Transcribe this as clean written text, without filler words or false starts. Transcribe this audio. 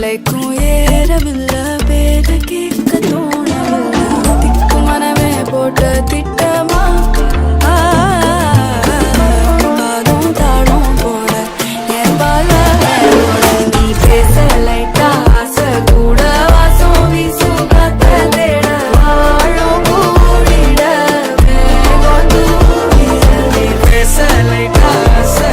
தலைக்கும் ஏறவில்லை, பேத கேட்க தோணவில்லை. திக்கு மனமே போட்ட திட்டமா பாலும் தாளும் போட என் பால நீ பேச லைட்டா ஆசை கூட வாசம் வீசும் காத்த தேட வாழும் கூடிட மேகம் தூவிட. நீ பேச லைட்டா ஆசை